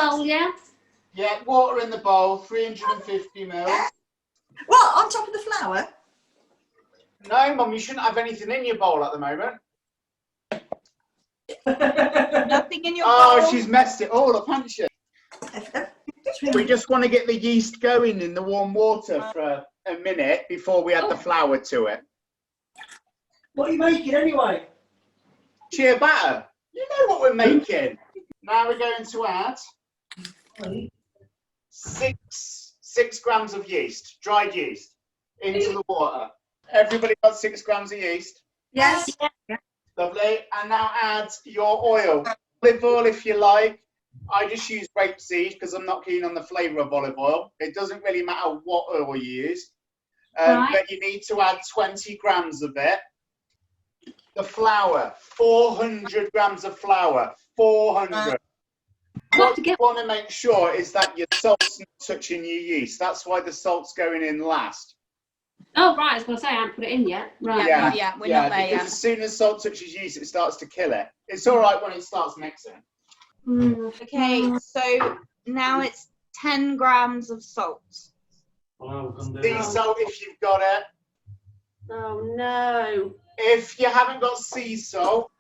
bowl, yeah? Yeah, water in the bowl, 350 ml. What, on top of the flour? No, Mum, you shouldn't have anything in your bowl at the moment. Nothing in your bowl? Oh, she's messed it all up, hasn't she? We just want to get the yeast going in the warm water for a minute before we add the flour to it. What are you making anyway? Ciabatta. You know what we're making. Now we're going to add 6 grams of yeast, dried yeast, into the water. Everybody got 6 grams of yeast? Yes. Lovely. And now add your oil. Olive oil if you like. I just use rapeseed because I'm not keen on the flavour of olive oil. It doesn't really matter what oil you use. But you need to add 20 grams of it. The flour, 400 grams of flour. 400. What you want to make sure is that your salt's not touching your yeast. That's why the salt's going in last. Oh, right, I was going to say, I haven't put it in yet. Right. Yeah, we're not there because yet. as soon as salt touches yeast, it starts to kill it. It's all right when it starts mixing. Okay, so now it's 10 grams of salt. Sea salt if you've got it. Oh, no. If you haven't got sea salt,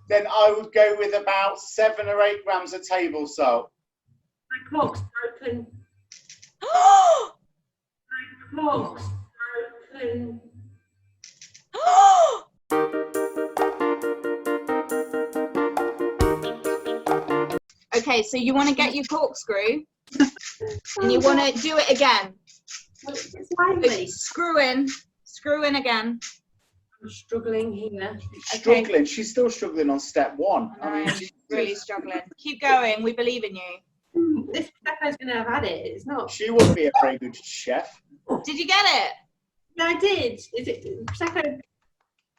then I would go with about 7 or 8 grams of table salt. My cork's broken. My cork's broken. Okay, so you want to get your corkscrew and you want to do it again. Screw in again. I'm struggling here. Struggling. Okay. She's still struggling on step 1. I mean, she's really struggling. Keep going. We believe in you. This Prosecco's going to have had it. It's not. She would be a very good chef. Did you get it? No, I did. Is it Prosecco?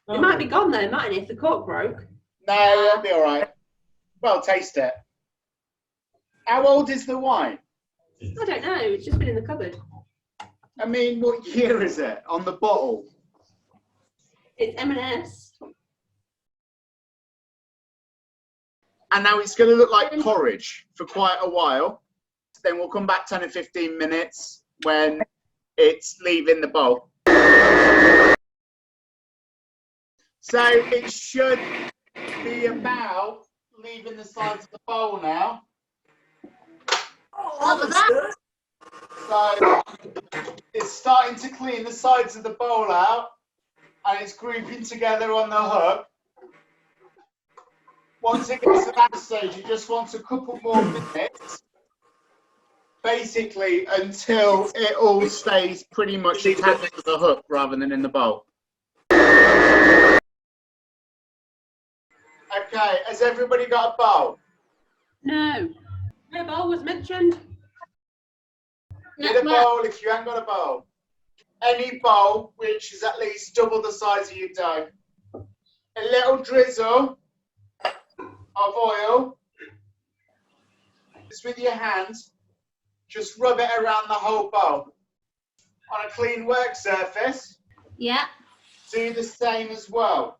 It might be gone though, mightn't it, if the cork broke? No, it'll be all right. Well, taste it. How old is the wine? I don't know. It's just been in the cupboard. I mean, what year is it on the bottle? It's M&S. And now it's going to look like porridge for quite a while. Then we'll come back 10 or 15 minutes when it's leaving the bowl. So it should be about leaving the sides of the bowl now. What was that? So it's starting to clean the sides of the bowl out and it's grouping together on the hook. Once it gets to that stage, you just want a couple more minutes, basically until it all stays pretty much attached to the hook rather than in the bowl. Okay, has everybody got a bowl? No. No bowl was mentioned. Get a bowl if you haven't got a bowl. Any bowl which is at least double the size of your dough. A little drizzle of oil. Just with your hands, just rub it around the whole bowl. On a clean work surface, Yeah. do the same as well.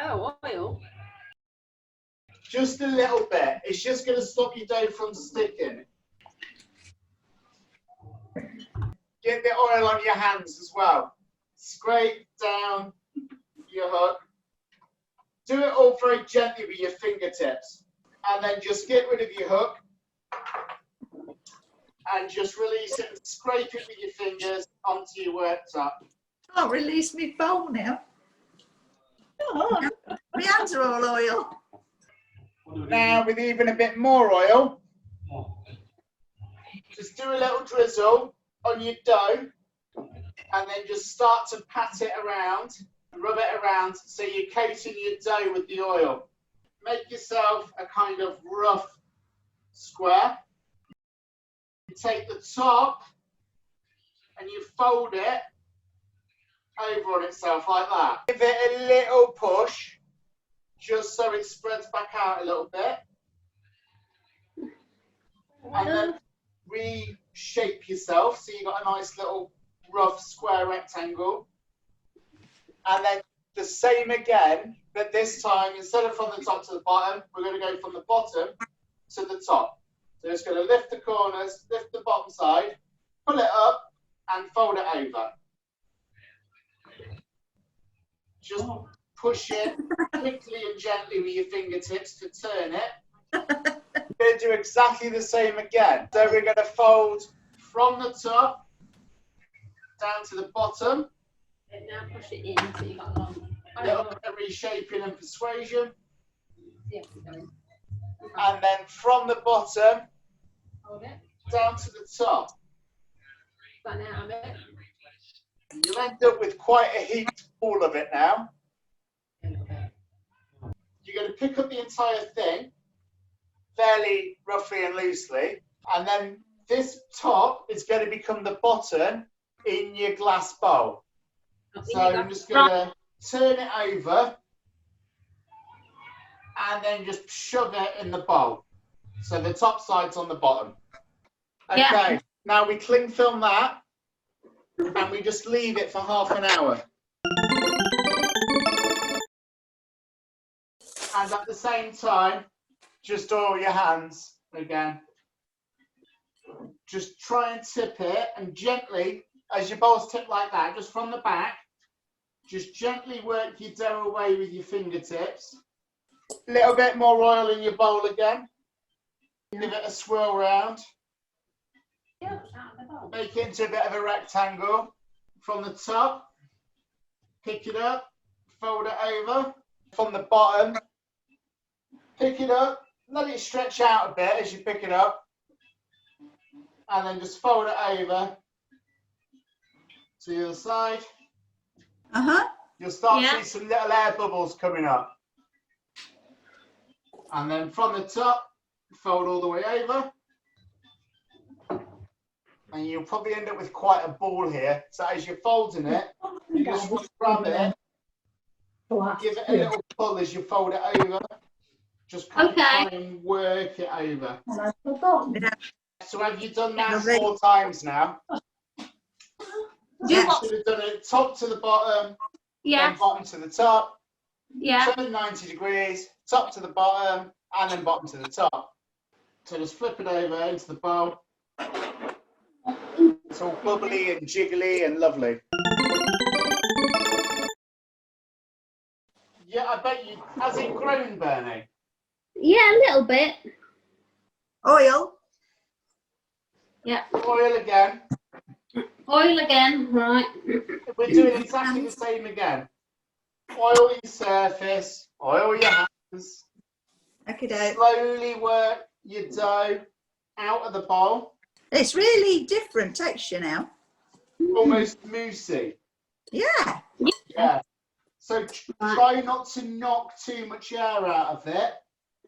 Oh, oil. Just a little bit. It's just going to stop your dough from sticking. Get the oil on your hands as well. Scrape down your hook. Do it all very gently with your fingertips. And then just get rid of your hook. And just release it and scrape it with your fingers onto your worktop. Oh, release me bowl now. Oh, my hands are all oil. Now with even a bit more oil, just do a little drizzle on your dough and then just start to pat it around, rub it around so you're coating your dough with the oil. Make yourself a kind of rough square. You take the top and you fold it over on itself like that. Give it a little push just so it spreads back out a little bit. And then reshape yourself so you've got a nice little rough square rectangle. And then the same again, but this time instead of from the top to the bottom, we're going to go from the bottom to the top. So just going to lift the corners, lift the bottom side, pull it up and fold it over. Just push it quickly and gently with your fingertips to turn it. We're going to do exactly the same again. So we're going to fold from the top down to the bottom. And now push it in so you got long. A little bit of reshaping and persuasion. Yeah, keep going. And then from the bottom Hold it. down to the top. Run out of it. You'll end up with quite a heaped ball of it now. You're going to pick up the entire thing fairly roughly and loosely, and then this top is going to become the bottom in your glass bowl. So I'm just going to turn it over and then just shove it in the bowl. So the top side's on the bottom. Okay, Yeah. now we cling film that and we just leave it for half an hour. And at the same time, just oil your hands again. Just try and tip it and gently, as your bowl's tipped like that, just from the back, just gently work your dough away with your fingertips. A little bit more oil in your bowl again. Give it a swirl round. Make it into a bit of a rectangle. From the top, pick it up, fold it over. From the bottom, pick it up, let it stretch out a bit as you pick it up. And then just fold it over to the other side. You'll start to see some little air bubbles coming up. And then from the top, fold all the way over. And you'll probably end up with quite a ball here. So as you're folding it, you just grab it, give it a little pull as you fold it over. Just kind of try and work it over. So have you done that 4 times now? You should have done it top to the bottom, then bottom to the top, turn 90 degrees, top to the bottom, and then bottom to the top. So just flip it over into the bowl. It's all bubbly and jiggly and lovely. Yeah, I bet you. Has it grown, Bernie? Yeah, a little bit. Oil. Yeah. Oil again. Oil again, right. We're doing exactly the same again. Oil your surface, oil your hands. Okay, Slowly work your dough out of the bowl. it's really different texture now. Almost moussey. Yeah. Yeah. So try not to knock too much air out of it.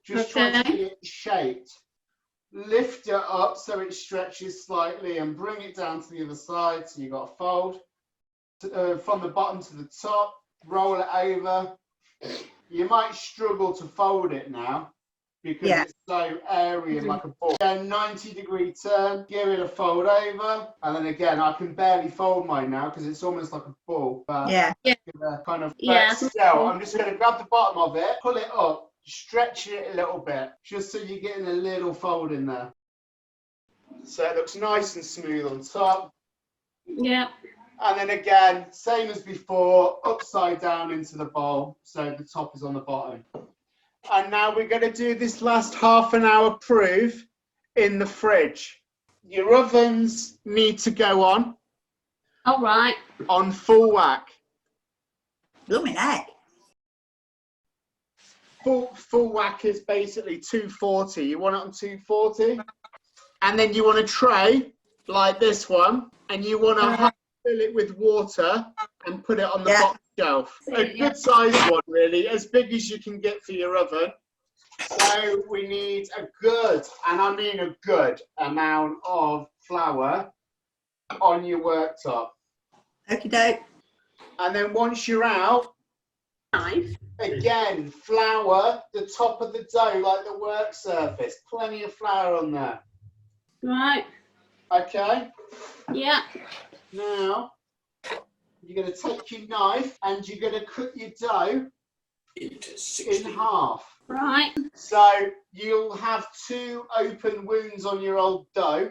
Just try to get it shaped. Lift it up so it stretches slightly and bring it down to the other side. So you've got a fold from the bottom to the top. Roll it over. You might struggle to fold it now because it's so airy and like a ball. Then 90-degree turn, give it a fold over, and then again I can barely fold mine now because it's almost like a ball. But kind of still, I'm just going to grab the bottom of it, pull it up, stretch it a little bit, just so you're getting a little fold in there. So it looks nice and smooth on top. Yeah. And then again, same as before, upside down into the bowl, so the top is on the bottom. And now we're going to do this last half an hour proof in the fridge. Your ovens need to go on. All right. On full whack. Blooming heck. Full whack is basically 240. You want it on 240. And then you want a tray like this one, and you want to fill it with water and put it on the bottom shelf. A good size one, really, as big as you can get for your oven. So we need a good, and I mean a good amount of flour on your worktop. Okie doke. And then once you're out, again, flour the top of the dough like the work surface. Plenty of flour on there. Right. Okay. Yeah. Now, you're going to take your knife and you're going to cut your dough in half. Right. So you'll have 2 open wounds on your old dough.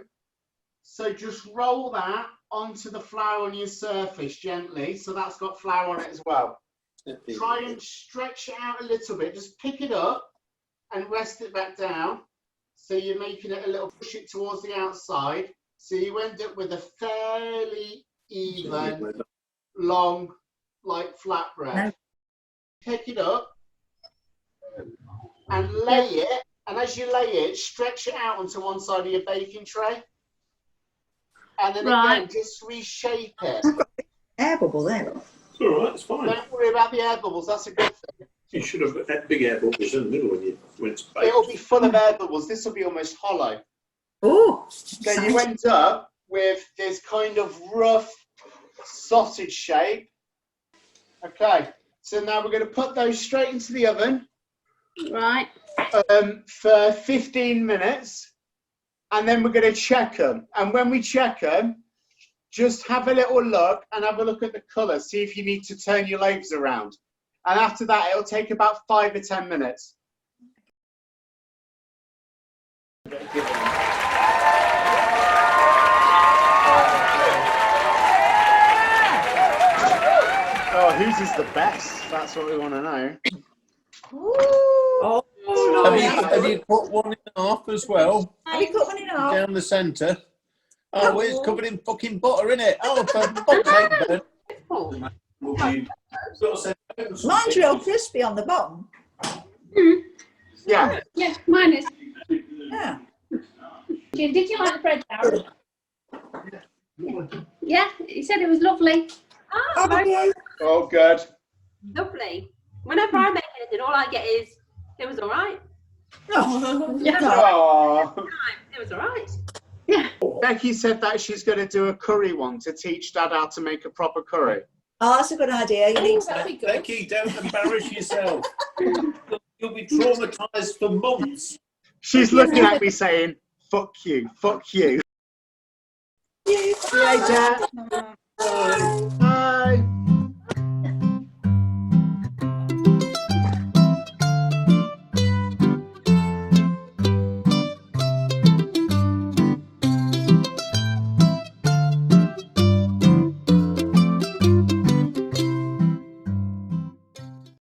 So just roll that onto the flour on your surface gently. So that's got flour on it as well. Try and stretch it out a little bit. Just pick it up and rest it back down. So you're making it a little, push it towards the outside. So you end up with a fairly even, long, like flatbread. Pick it up and lay it. And as you lay it, stretch it out onto one side of your baking tray. And then again, just reshape it. I've got air bubble there. It's all right, it's fine. Don't worry about the air bubbles. That's a good thing. You should have had big air bubbles in the middle when you went to bake. It'll be full of air bubbles. This will be almost hollow. Oh, So you end up with this kind of rough sausage shape. Okay, so now we're going to put those straight into the oven. Right. For 15 minutes, and then we're going to check them. And when we check them, just have a little look and have a look at the colour. See if you need to turn your loaves around. And after that, it'll take about 5 or 10 minutes. Oh, whose is the best? That's what we want to know. oh, Have you cut one in half as well? have you cut one in half? Down the centre? Oh, well, it's covered in fucking butter, innit? Oh, for fuck's sake, Ben. Mine's real crispy on the bottom. Yeah. Yes, mine is. Yeah. Did you like the bread, Darren? Yeah, he said it was lovely. How about you? Oh, good. Lovely. Whenever I make anything, all I get is, it was all right. Oh, Yeah. Oh. It was all right. Becky said that she's going to do a curry one to teach Dad how to make a proper curry. Oh, that's a good idea. You need That'd to. be good. Becky, don't embarrass yourself. You'll be traumatised for months. She's looking at me saying, fuck you, fuck you. See you later. Bye.